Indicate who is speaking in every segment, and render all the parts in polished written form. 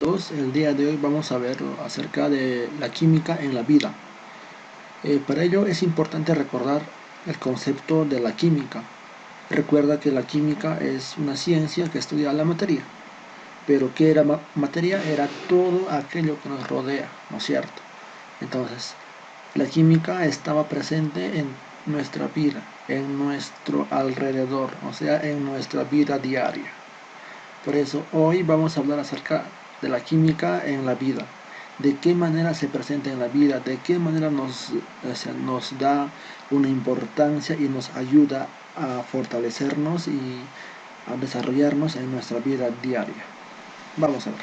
Speaker 1: El día de hoy vamos a ver acerca de la química en la vida. Para ello es importante recordar el concepto de la química. Recuerda que la química es una ciencia que estudia la materia. Pero ¿qué era materia? Era todo aquello que nos rodea, ¿no es cierto? Entonces, la química estaba presente en nuestra vida, en nuestro alrededor, o sea, en nuestra vida diaria. Por eso hoy vamos a hablar acerca de la química en la vida, de qué manera se presenta en la vida, de qué manera nos da una importancia y nos ayuda a fortalecernos y a desarrollarnos en nuestra vida diaria. Vamos a ver.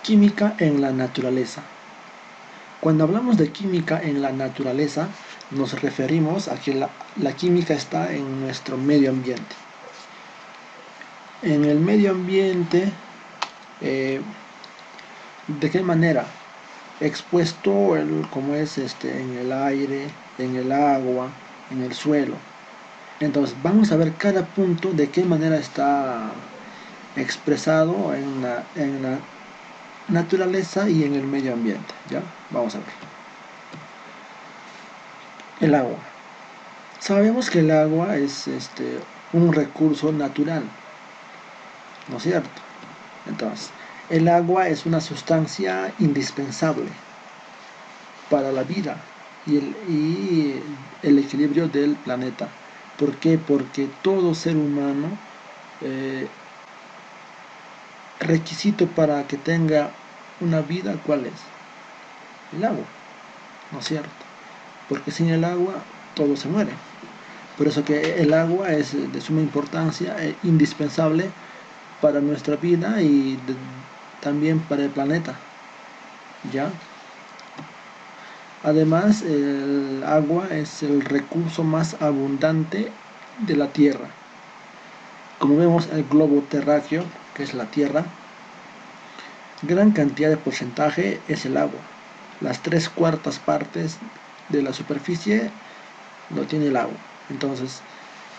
Speaker 1: Química en la naturaleza. Cuando hablamos de química en la naturaleza, nos referimos a que la química está en nuestro medio ambiente. En el medio ambiente, ¿de qué manera? Expuesto como es en el aire, en el agua, en el suelo. Entonces vamos a ver cada punto de qué manera está expresado en la naturaleza y en el medio ambiente. ¿Ya? Vamos a ver. El agua. Sabemos que el agua es un recurso natural, ¿no es cierto? Entonces, el agua es una sustancia indispensable para la vida y el equilibrio del planeta. ¿Por qué? Porque todo ser humano, requisito para que tenga una vida, ¿cuál es? El agua, ¿no es cierto? Porque sin el agua todo se muere. Por eso que el agua es de suma importancia, indispensable para nuestra vida y también para el planeta, ¿ya? Además, el agua es el recurso más abundante de la Tierra. Como vemos, el globo terráqueo, que es la Tierra, gran cantidad de porcentaje es el agua. Las 3/4 partes de la superficie lo tiene el agua. Entonces,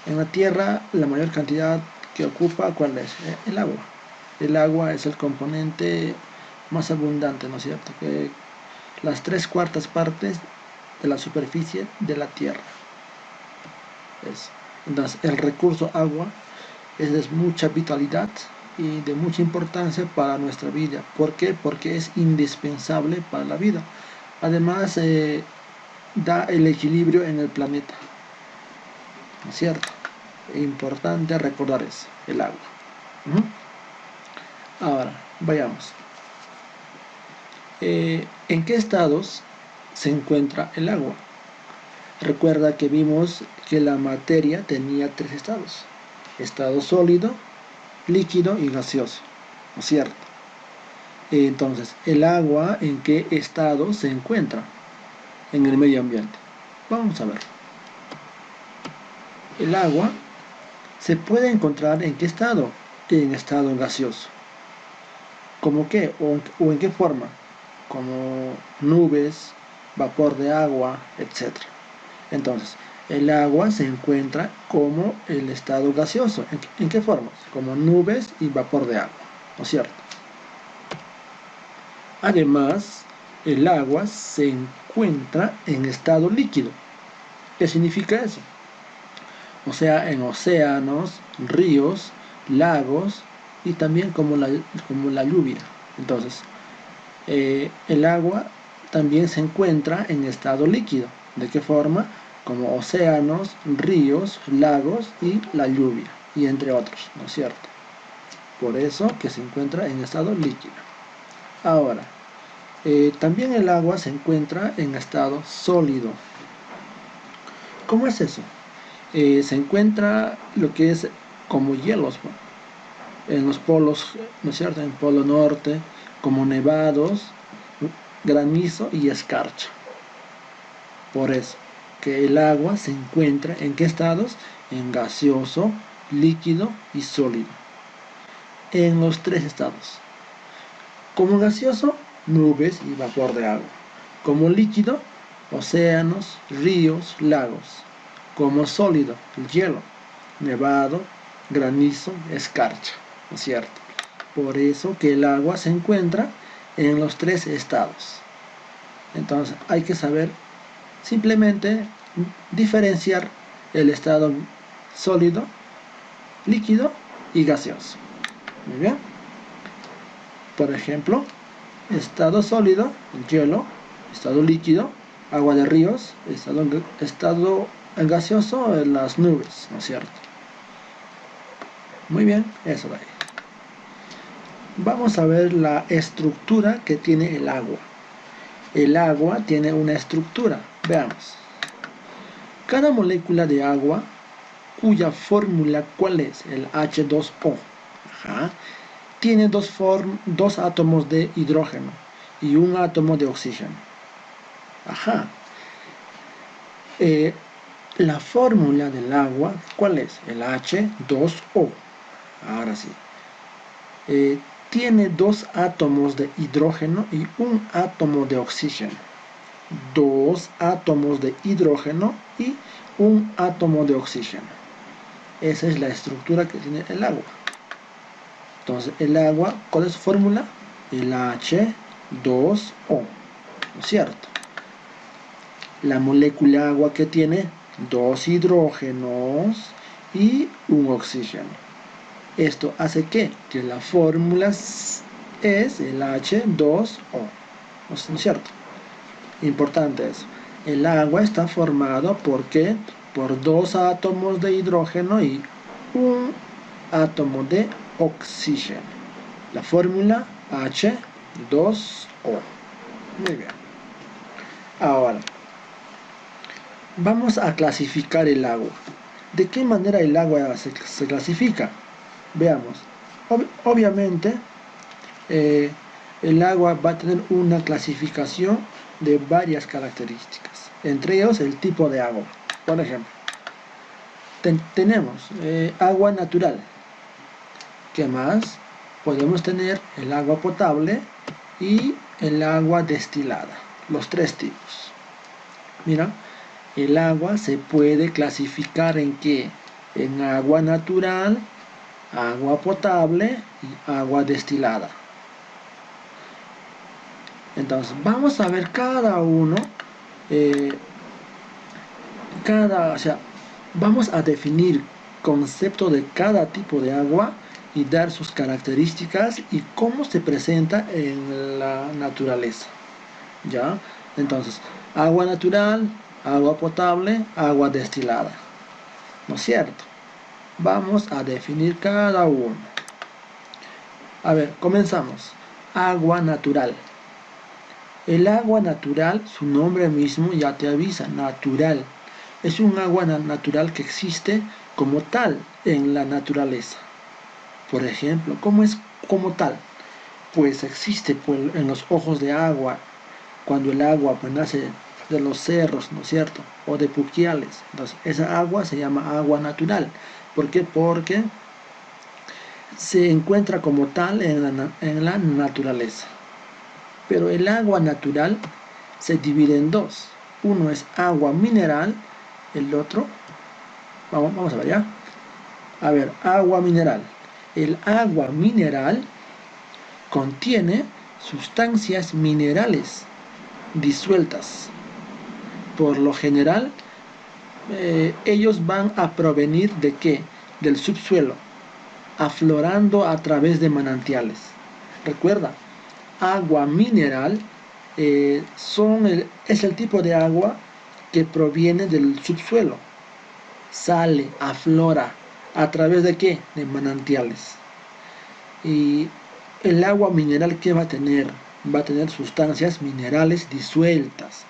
Speaker 1: en la Tierra, la mayor cantidad que ocupa, ¿cuál es? El agua. El agua es el componente más abundante, ¿no es cierto? Que las 3/4 partes de la superficie de la Tierra. Entonces, el recurso agua es de mucha vitalidad y de mucha importancia para nuestra vida. ¿Por qué? Porque es indispensable para la vida. Además, da el equilibrio en el planeta, ¿no es cierto? Es importante recordar eso, el agua. Ahora, vayamos. ¿En qué estados se encuentra el agua? Recuerda que vimos que la materia tenía 3 estados: estado sólido, líquido y gaseoso, ¿no es cierto? Entonces, ¿el agua en qué estado se encuentra en el medio ambiente? Vamos a ver. El agua se puede encontrar ¿en qué estado? En estado gaseoso. ¿Cómo qué? ¿O en qué forma? Como nubes, vapor de agua, etc. Entonces, el agua se encuentra como el estado gaseoso. ¿En qué formas? Como nubes y vapor de agua, ¿no es cierto? Además, el agua se encuentra en estado líquido. ¿Qué significa eso? O sea, en océanos, ríos, lagos y también como la lluvia. Entonces, el agua también se encuentra en estado líquido. ¿De qué forma? Como océanos, ríos, lagos y la lluvia, y entre otros, ¿no es cierto? Por eso que se encuentra en estado líquido. Ahora, también el agua se encuentra en estado sólido. ¿Cómo es eso? Se encuentra lo que es como hielos, ¿no? En los polos, ¿no es cierto? En el polo norte, como nevados, granizo y escarcha. Por eso que el agua se encuentra ¿en qué estados? En gaseoso, líquido y sólido. En los 3 estados. Como gaseoso, nubes y vapor de agua. Como líquido, océanos, ríos, lagos. Como sólido, el hielo, nevado, granizo, escarcha, ¿no es cierto? Por eso que el agua se encuentra en los 3 estados. Entonces hay que saber simplemente diferenciar el estado sólido, líquido y gaseoso. Muy bien. Por ejemplo, estado sólido, hielo; estado líquido, agua de ríos; estado gaseoso, las nubes, ¿no es cierto? Muy bien, eso de ahí. Vamos a ver la estructura que tiene el agua. El agua tiene una estructura. Veamos. Cada molécula de agua, cuya fórmula, ¿cuál es? El H2O. Ajá. Tiene dos átomos de hidrógeno y un átomo de oxígeno. Ajá. La fórmula del agua, ¿cuál es? El H2O. Ahora sí. Tiene 2 átomos de hidrógeno y un átomo de oxígeno. 2 átomos de hidrógeno y un átomo de oxígeno. Esa es la estructura que tiene el agua. Entonces, el agua, ¿cuál es su fórmula? El H2O, ¿no es cierto? La molécula agua que tiene 2 hidrógenos y un oxígeno. Esto hace que la fórmula es el H2O, ¿no es cierto? Importante eso. El agua está formado ¿por qué? Por 2 átomos de hidrógeno y un átomo de oxígeno. La fórmula H2O. Muy bien. Ahora, vamos a clasificar el agua. ¿De qué manera el agua se clasifica? Veamos. Obviamente, el agua va a tener una clasificación de varias características, entre ellos el tipo de agua. Por ejemplo, tenemos agua natural. ¿Qué más? Podemos tener el agua potable y el agua destilada, los 3 tipos. Mira, el agua se puede clasificar en ¿qué? En agua natural, agua potable y agua destilada. Entonces vamos a ver cada uno, vamos a definir concepto de cada tipo de agua y dar sus características y cómo se presenta en la naturaleza. ¿Ya? Entonces, agua natural, agua potable, agua destilada. ¿No es cierto? Vamos a definir cada uno. A ver, comenzamos. Agua natural. El agua natural, su nombre mismo ya te avisa, natural. Es un agua natural que existe como tal en la naturaleza. Por ejemplo, ¿cómo es como tal? Pues existe en los ojos de agua, cuando el agua nace de los cerros, ¿no es cierto? O de puquiales. Entonces, esa agua se llama agua natural. ¿Por qué? Porque se encuentra como tal en la naturaleza. Pero el agua natural se divide en 2. Uno es agua mineral, el otro, vamos a ver ya. A ver, agua mineral. El agua mineral contiene sustancias minerales disueltas. Por lo general, ellos van a provenir ¿de qué? Del subsuelo, aflorando a través de manantiales. Recuerda, agua mineral es el tipo de agua que proviene del subsuelo, sale, aflora, ¿a través de qué? De manantiales. Y el agua mineral, ¿qué va a tener? Va a tener sustancias minerales disueltas,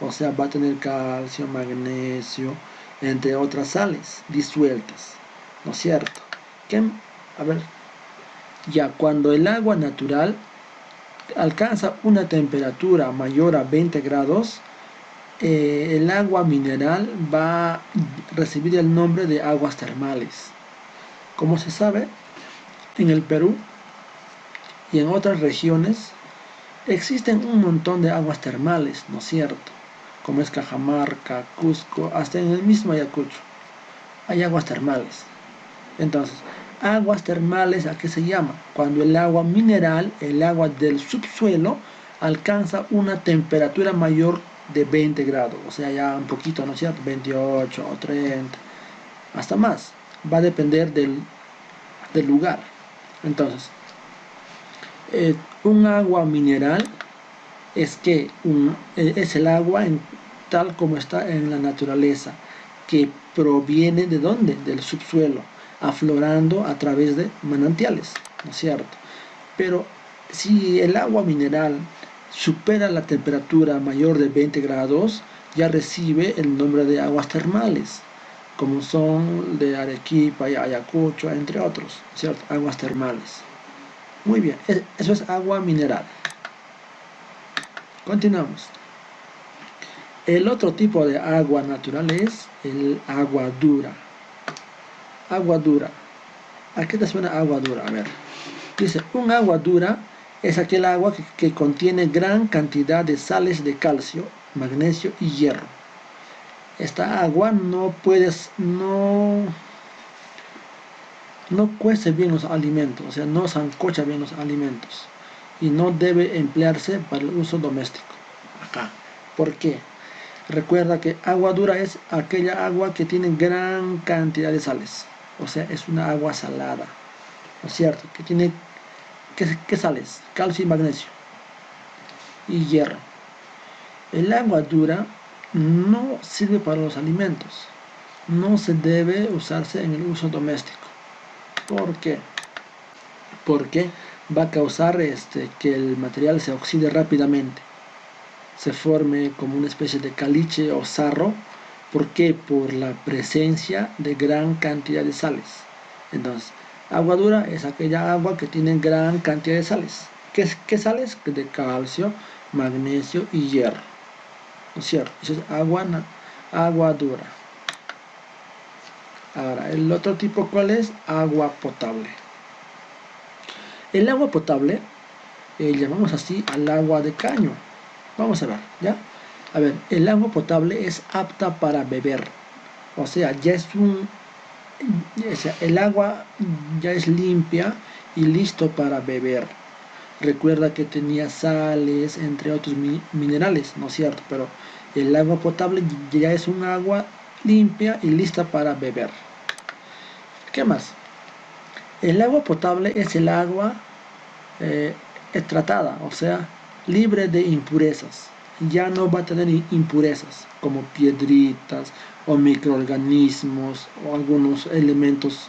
Speaker 1: o sea, va a tener calcio, magnesio, entre otras sales disueltas, ¿no es cierto? A ver, ya cuando el agua natural alcanza una temperatura mayor a 20 grados, el agua mineral va a recibir el nombre de aguas termales. Como se sabe, en el Perú y en otras regiones existen un montón de aguas termales, ¿no es cierto? Como es Cajamarca, Cusco, hasta en el mismo Ayacucho hay aguas termales. Entonces, Aguas termales, ¿a qué se llama? Cuando el agua mineral, el agua del subsuelo, alcanza una temperatura mayor de 20 grados, o sea, ya un poquito, ¿no es cierto? 28 o 30, hasta más. Va a depender del lugar. Entonces, un agua mineral es el agua tal como está en la naturaleza, que proviene ¿de dónde? Del subsuelo, aflorando a través de manantiales, ¿no es cierto? Pero si el agua mineral supera la temperatura mayor de 20 grados, ya recibe el nombre de aguas termales, como son de Arequipa y Ayacucho, entre otros, ¿cierto? Aguas termales. Muy bien, eso es agua mineral. Continuamos. El otro tipo de agua natural es el agua dura. Agua dura. ¿A qué te suena agua dura? A ver. Dice, un agua dura es aquel agua que contiene gran cantidad de sales de calcio, magnesio y hierro. Esta agua no cuece bien los alimentos, o sea, no sancocha bien los alimentos y no debe emplearse para el uso doméstico. Acá. ¿Por qué? Recuerda que agua dura es aquella agua que tiene gran cantidad de sales, o sea, es una agua salada, ¿no es cierto? Que tiene, ¿qué sales? Calcio y magnesio y hierro. El agua dura no sirve para los alimentos, no se debe usarse en el uso doméstico. ¿Por qué? Porque va a causar que el material se oxide rápidamente, se forme como una especie de caliche o sarro. ¿Por qué? Por la presencia de gran cantidad de sales. Entonces, agua dura es aquella agua que tiene gran cantidad de sales. ¿Qué sales? De calcio, magnesio y hierro, ¿no es cierto? Eso es agua dura. Ahora, el otro tipo, ¿cuál es? Agua potable. El agua potable, llamamos así al agua de caño. Vamos a ver, ¿ya? A ver, el agua potable es apta para beber. O sea, el agua ya es limpia y listo para beber. Recuerda que tenía sales, entre otros minerales, ¿no es cierto? Pero el agua potable ya es un agua limpia y lista para beber. ¿Qué más? El agua potable es el agua tratada, o sea, libre de impurezas. Ya no va a tener impurezas como piedritas o microorganismos o algunos elementos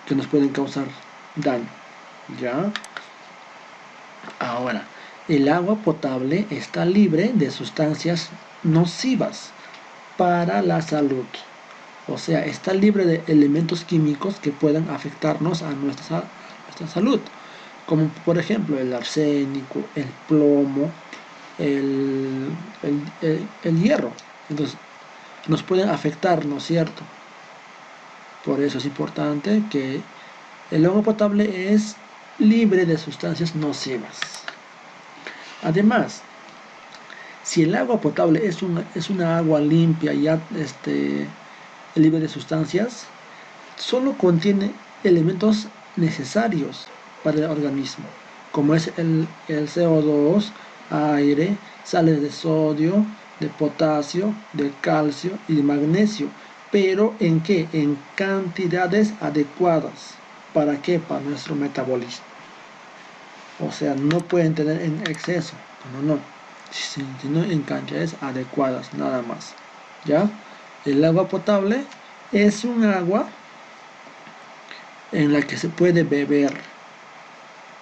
Speaker 1: que nos pueden causar daño. ¿Ya? Ahora, el agua potable está libre de sustancias nocivas para la salud. O sea, está libre de elementos químicos que puedan afectarnos a nuestra salud, como por ejemplo el arsénico, el plomo, el hierro. Entonces, nos pueden afectar, ¿no es cierto? Por eso es importante que el agua potable es libre de sustancias nocivas. Además, si el agua potable es una agua limpia, ya libre de sustancias, solo contiene elementos necesarios para el organismo, como es el CO2, aire, sales de sodio, de potasio, de calcio y de magnesio. ¿Pero en qué? En cantidades adecuadas. ¿Para qué? Para nuestro metabolismo. O sea, no pueden tener en exceso, no, sino en cantidades adecuadas, nada más. ¿Ya? El agua potable es un agua en la que se puede beber.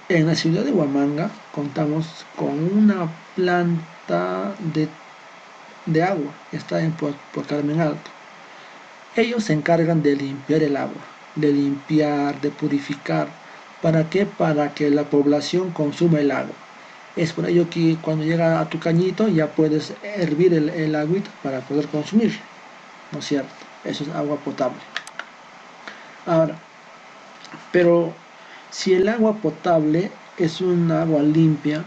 Speaker 1: En la ciudad de Huamanga contamos con una planta de agua, está en Puerto Carmen Alto. Ellos se encargan de limpiar el agua, de limpiar, de purificar. ¿Para qué? Para que la población consuma el agua. Es por ello que cuando llega a tu cañito ya puedes hervir el agüita para poder consumir, ¿no es cierto? Eso es agua potable. Ahora, pero si el agua potable es un agua limpia,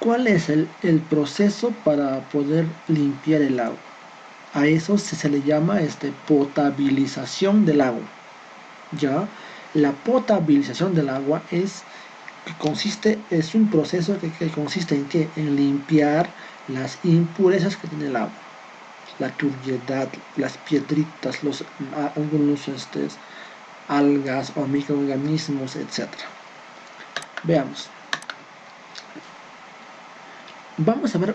Speaker 1: ¿cuál es el proceso para poder limpiar el agua? A eso se le llama potabilización del agua. ¿Ya? La potabilización del agua es un proceso que consiste en ¿qué? En limpiar las impurezas que tiene el agua, la turbiedad, las piedritas, algunos algas o microorganismos, etc. Veamos. Vamos a ver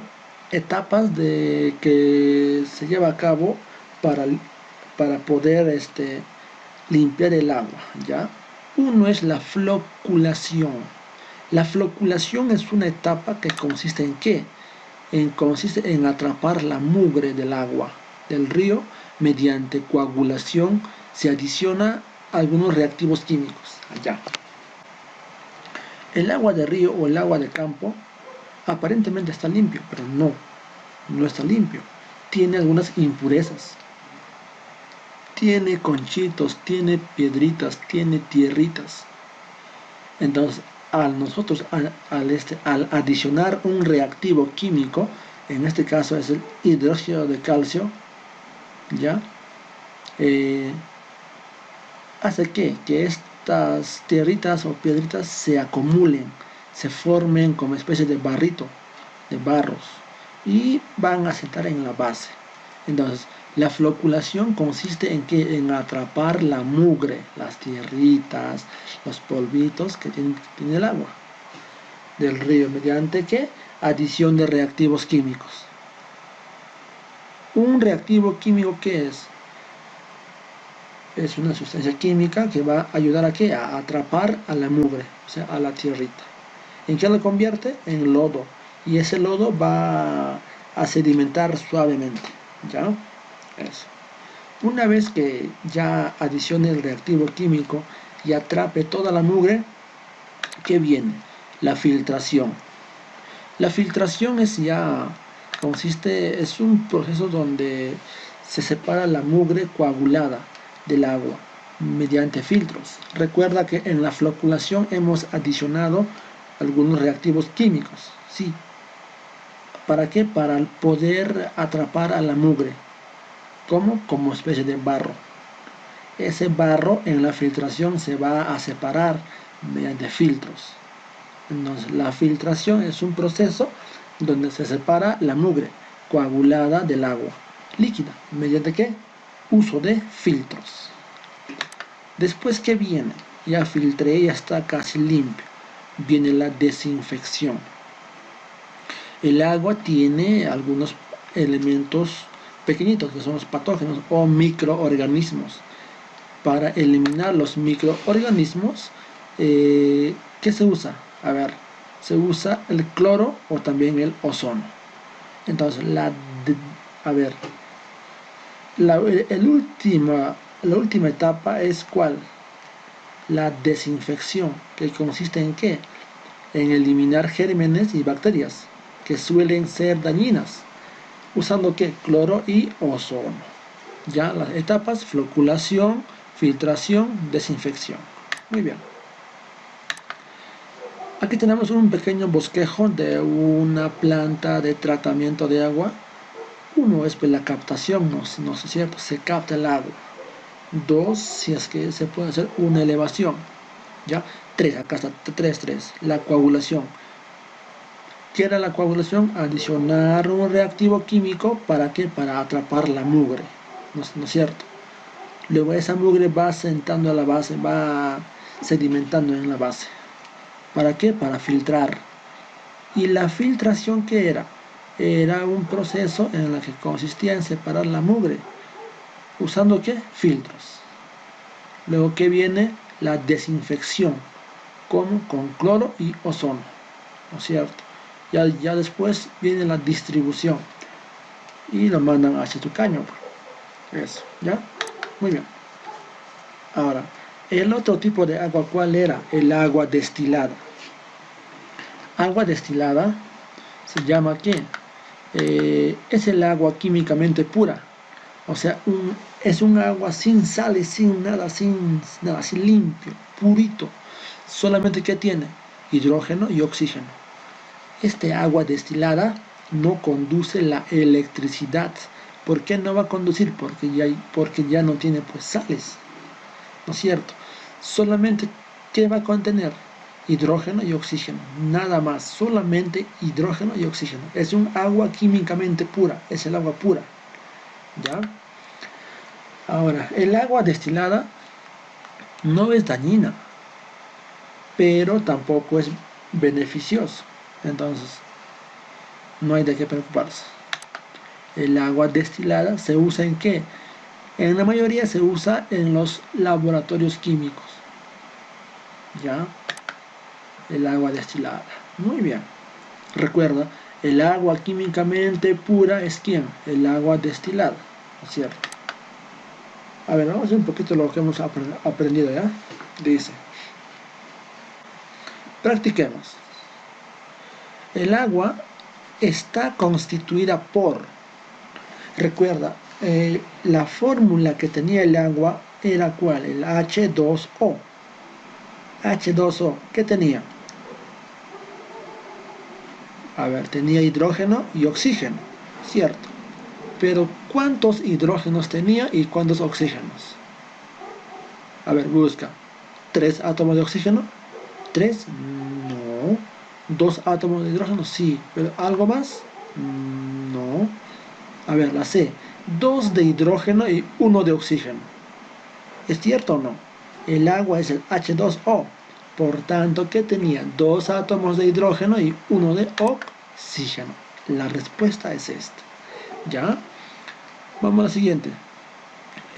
Speaker 1: etapas que se lleva a cabo para poder limpiar el agua, ¿ya? Uno es la floculación. La floculación es una etapa que consiste en ¿qué? Consiste en atrapar la mugre del agua del río mediante coagulación. Se adiciona algunos reactivos químicos allá. El agua de río o el agua de campo aparentemente está limpio, pero no está limpio. Tiene algunas impurezas. Tiene conchitos, tiene piedritas, tiene tierritas. Entonces, al adicionar un reactivo químico, en este caso es el hidróxido de calcio, ¿ya? Hace que estas tierritas o piedritas se acumulen, se formen como especie de barrito, de barros, y van a sentar en la base. Entonces, la floculación consiste en atrapar la mugre, las tierritas, los polvitos que tiene el agua del río, mediante ¿qué? Adición de reactivos químicos. Un reactivo químico, ¿qué es? Es una sustancia química que va a ayudar a ¿qué? A atrapar a la mugre, o sea, a la tierrita. ¿En qué lo convierte? En lodo. Y ese lodo va a sedimentar suavemente, ¿ya? Eso. Una vez que ya adicione el reactivo químico y atrape toda la mugre, ¿qué viene? La filtración. La filtración es un proceso donde se separa la mugre coagulada del agua mediante filtros. Recuerda que en la floculación hemos adicionado algunos reactivos químicos, ¿sí? ¿Para qué? Para poder atrapar a la mugre. ¿Cómo? Como especie de barro. Ese barro en la filtración se va a separar mediante filtros. Entonces, la filtración es un proceso donde se separa la mugre coagulada del agua líquida. ¿Mediante qué? Uso de filtros. Después, ¿qué viene? Ya filtré, ya está casi limpio. Viene la desinfección. El agua tiene algunos elementos pequeñitos que son los patógenos o microorganismos. Para eliminar los microorganismos, ¿qué se usa? A ver, se usa el cloro o también el ozono. Entonces, la última etapa es ¿cuál? La desinfección, que consiste en ¿qué? En eliminar gérmenes y bacterias que suelen ser dañinas, usando ¿qué? Cloro y ozono. Ya las etapas: floculación, filtración, desinfección. Muy bien. Aquí tenemos un pequeño bosquejo de una planta de tratamiento de agua. Uno es pues la captación, no es cierto, se capta el agua. Dos, si es que se puede hacer una elevación. ¿Ya? Tres, acá está, tres, la coagulación. ¿Qué era la coagulación? Adicionar un reactivo químico, ¿para qué? Para atrapar la mugre, ¿no es cierto? Luego esa mugre va sentando a la base, va sedimentando en la base. ¿Para qué? Para filtrar. ¿Y la filtración qué era? Era un proceso en el que consistía en separar la mugre. ¿Usando qué? Filtros. Luego, ¿qué viene? La desinfección. ¿Cómo? Con cloro y ozono, ¿no es cierto? Ya después viene la distribución. Y lo mandan hacia tu caño. Eso, ¿ya? Muy bien. Ahora, el otro tipo de agua, ¿cuál era? El agua destilada. Agua destilada se llama ¿qué? Es el agua químicamente pura. O sea, es un agua sin sales, sin nada, así limpio, purito. Solamente ¿qué tiene? Hidrógeno y oxígeno. Este agua destilada no conduce la electricidad. ¿Por qué no va a conducir? Porque ya no tiene pues sales, ¿no es cierto? solamente ¿qué va a contener? Hidrógeno y oxígeno, nada más, solamente hidrógeno y oxígeno. Es un agua químicamente pura, es el agua pura, ¿ya? Ahora, el agua destilada no es dañina, pero tampoco es beneficioso, entonces no hay de qué preocuparse. El agua destilada se usa ¿en qué? En la mayoría se usa en los laboratorios químicos, ¿ya? El agua destilada. Muy bien. Recuerda, el agua químicamente pura es ¿quién? El agua destilada, ¿no es cierto? A ver, vamos a ver un poquito lo que hemos aprendido, ¿ya? Dice, practiquemos. El agua está constituida por, recuerda, la fórmula que tenía el agua era ¿cuál? El H2O. H2O, ¿qué tenía? A ver, tenía hidrógeno y oxígeno, ¿cierto? Pero ¿cuántos hidrógenos tenía y cuántos oxígenos? A ver, busca. ¿3 átomos de oxígeno? ¿3? No. ¿2 átomos de hidrógeno? Sí. ¿Pero algo más? No. A ver, la C. 2 de hidrógeno y 1 de oxígeno. ¿Es cierto o no? El agua es el H2O. Por tanto, ¿qué tenía? 2 átomos de hidrógeno y 1 de oxígeno. La respuesta es esta. ¿Ya? Vamos a la siguiente.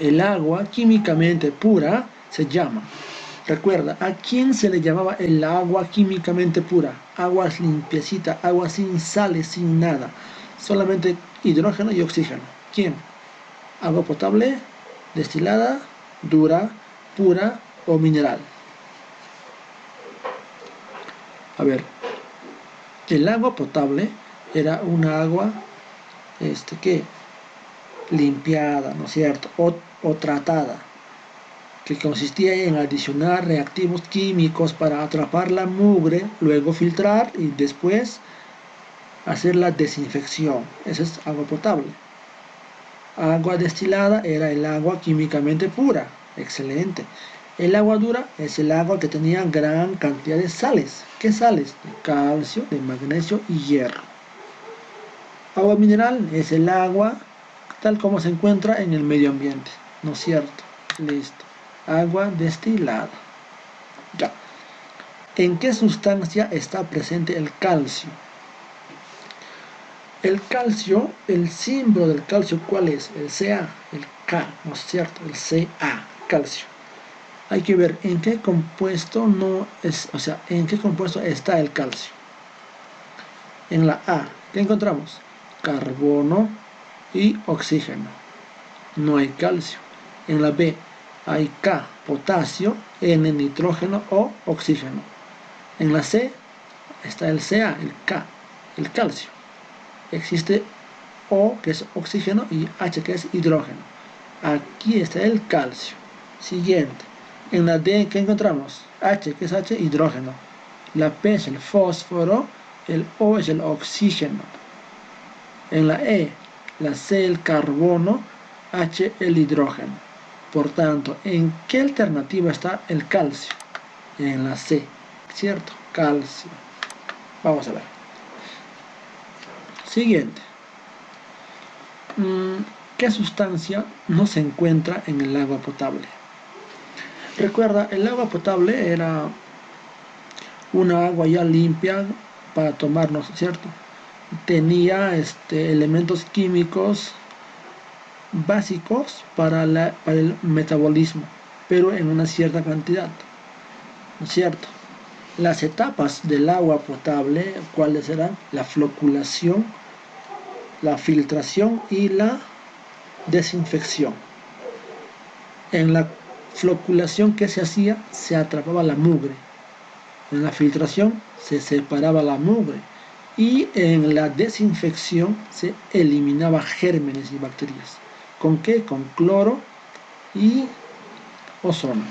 Speaker 1: El agua químicamente pura se llama. Recuerda, ¿a quién se le llamaba el agua químicamente pura? Agua limpiecita, agua sin sales, sin nada. Solamente hidrógeno y oxígeno. ¿Quién? Agua potable, destilada, dura, pura o mineral. A ver, el agua potable era una agua, ¿qué? Limpiada, ¿no es cierto? O tratada, que consistía en adicionar reactivos químicos para atrapar la mugre, luego filtrar y después hacer la desinfección. Esa es agua potable. Agua destilada era el agua químicamente pura. Excelente. El agua dura es el agua que tenía gran cantidad de sales. ¿Qué sales? De calcio, de magnesio y hierro. Agua mineral es el agua tal como se encuentra en el medio ambiente. ¿No es cierto? Listo. Agua destilada. Ya. ¿En qué sustancia está presente el calcio? El calcio, el símbolo del calcio, ¿cuál es? El Ca, el K, ¿no es cierto? El Ca, calcio. Hay que ver en qué compuesto no es, o sea, en qué compuesto está el calcio. En la A, ¿qué encontramos? Carbono y oxígeno. No hay calcio. En la B hay K, potasio, N, nitrógeno o oxígeno. En la C está el Ca, el K, el calcio. Existe O, que es oxígeno, y H, que es hidrógeno. Aquí está el calcio. Siguiente. En la D, ¿qué encontramos? H, que es H, hidrógeno. La P es el fósforo, el O es el oxígeno. En la E, la C, el carbono, H, el hidrógeno. Por tanto, ¿en qué alternativa está el calcio? En la C, ¿cierto? Calcio. Vamos a ver. Siguiente. ¿Qué sustancia no se encuentra en el agua potable? Recuerda, el agua potable era una agua ya limpia para tomarnos, ¿cierto? Tenía elementos químicos básicos para el metabolismo, pero en una cierta cantidad, ¿no es cierto? Las etapas del agua potable, ¿cuáles eran? La floculación, la filtración y la desinfección. En la floculación, ¿qué se hacía? Se atrapaba la mugre. En la filtración se separaba la mugre. Y en la desinfección se eliminaba gérmenes y bacterias. ¿Con qué? Con cloro y ozono.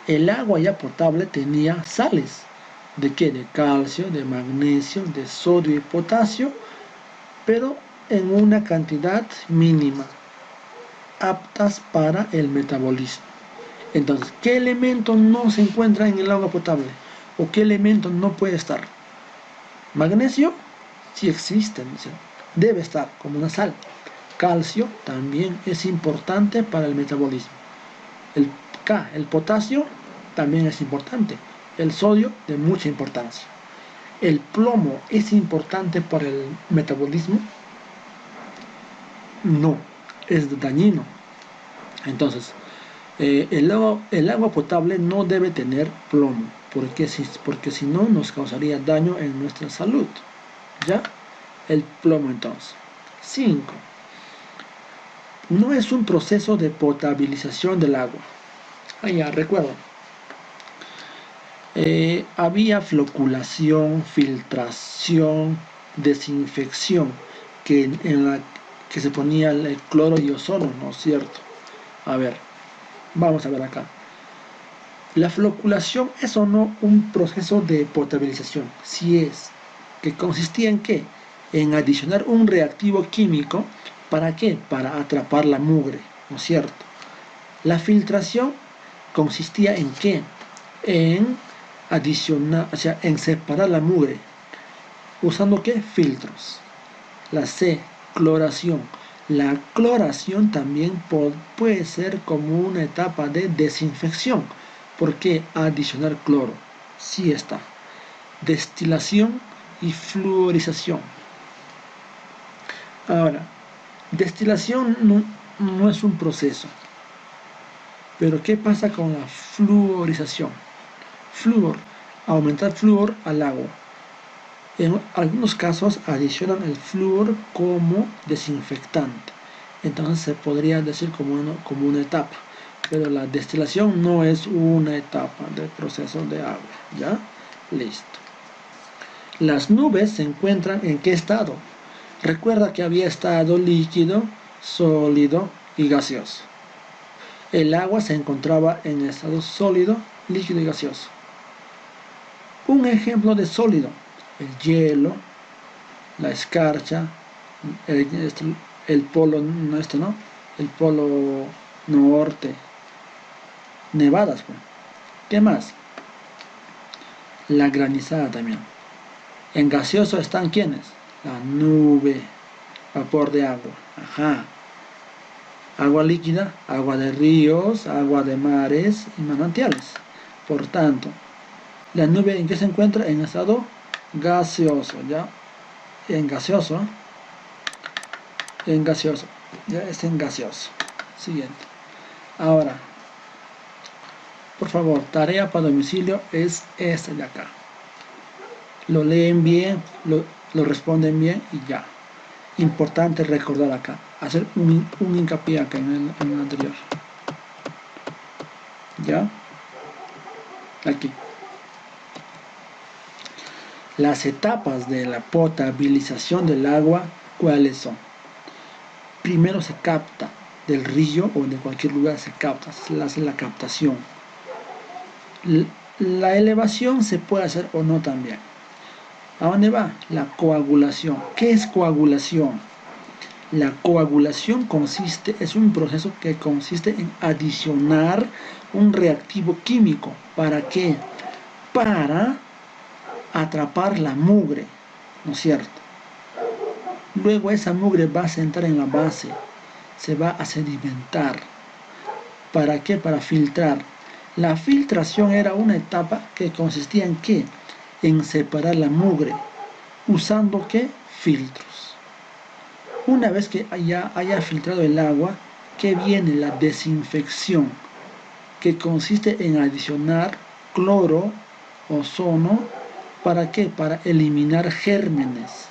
Speaker 1: El agua ya potable tenía sales. ¿De qué? De calcio, de magnesio, de sodio y potasio, pero en una cantidad mínima, aptas para el metabolismo. Entonces, ¿qué elemento no se encuentra en el agua potable? ¿O qué elemento no puede estar? Magnesio, sí existe, ¿no? Debe estar como una sal. Calcio también es importante para el metabolismo. El potasio también es importante. El sodio de mucha importancia. El plomo es importante para el metabolismo. No, es dañino. Entonces, el agua potable no debe tener plomo, porque si no nos causaría daño en nuestra salud. ¿Ya? El plomo entonces. 5. No es un proceso de potabilización del agua. Ya recuerdo. Había floculación, filtración, desinfección, en la que se ponía el cloro y ozono, ¿no es cierto? A ver, vamos a ver acá. La floculación es o no un proceso de potabilización. Si es, que consistía en qué? En adicionar un reactivo químico. ¿Para qué? Para atrapar la mugre, ¿no es cierto? La filtración consistía en qué? En adicionar, o sea, en separar la mugre. ¿Usando qué? Filtros. La C, cloración. La cloración también puede ser como una etapa de desinfección. ¿Por qué adicionar cloro? Sí está. Destilación y fluorización. Ahora, destilación no es un proceso. Pero ¿qué pasa con la fluorización? Flúor, aumentar flúor al agua. En algunos casos adicionan el flúor como desinfectante. Entonces se podría decir como una etapa. Pero la destilación no es una etapa del proceso de agua. ¿Ya? Listo. Las nubes se encuentran ¿en qué estado? Recuerda que había estado líquido, sólido y gaseoso. El agua se encontraba en estado sólido, líquido y gaseoso. Un ejemplo de sólido: el hielo, la escarcha, el polo, ¿no? El polo norte, nevadas, pues. ¿Qué más? La granizada también. En gaseoso están ¿quiénes? La nube, vapor de agua. Ajá. Agua líquida, agua de ríos, agua de mares y manantiales. Por tanto, la nube ¿en qué se encuentra? En estado gaseoso, ¿ya? En gaseoso, ya está en gaseoso. Siguiente. Ahora, por favor, tarea para domicilio es esta de acá. Lo leen bien, lo responden bien y ya. Importante recordar acá, hacer un hincapié acá en el anterior. ¿Ya? Aquí. Las etapas de la potabilización del agua, ¿cuáles son? Primero se capta del río o de cualquier lugar, se capta, se hace la captación. La elevación se puede hacer o no también. ¿A dónde va? La coagulación. ¿Qué es coagulación? La coagulación es un proceso que consiste en adicionar un reactivo químico. ¿Para qué? Para atrapar la mugre, ¿no es cierto? Luego esa mugre va a sentar en la base, se va a sedimentar. ¿Para qué? Para filtrar. La filtración era una etapa que consistía en ¿qué? En separar la mugre. ¿Usando qué? Filtros. Una vez que haya filtrado el agua, ¿qué viene? La desinfección, que consiste en adicionar cloro, ozono. ¿Para qué? Para eliminar gérmenes,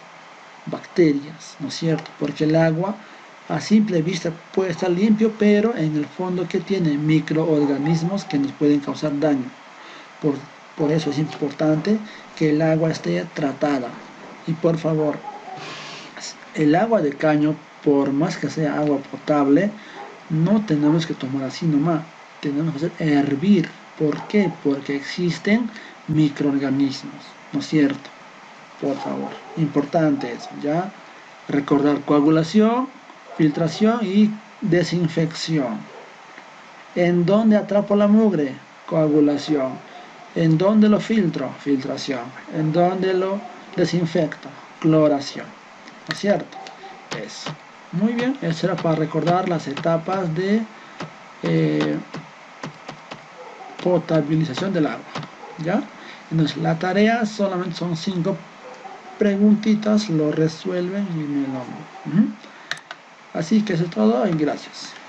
Speaker 1: bacterias, ¿no es cierto? Porque el agua a simple vista puede estar limpio, pero en el fondo que tiene microorganismos que nos pueden causar daño. Por eso es importante que el agua esté tratada. Y por favor, el agua de caño, por más que sea agua potable, no tenemos que tomar así nomás. Tenemos que hacer hervir. ¿Por qué? Porque existen microorganismos, ¿no es cierto? Por favor, importante eso, ¿ya? Recordar coagulación, filtración y desinfección. ¿En dónde atrapo la mugre? Coagulación. ¿En dónde lo filtro? Filtración. ¿En dónde lo desinfecto? Cloración. ¿No es cierto? Eso. Muy bien, eso era para recordar las etapas de potabilización del agua. ¿Ya? Entonces la tarea solamente son 5 preguntitas, lo resuelven y me lo... Así que eso es todo y gracias.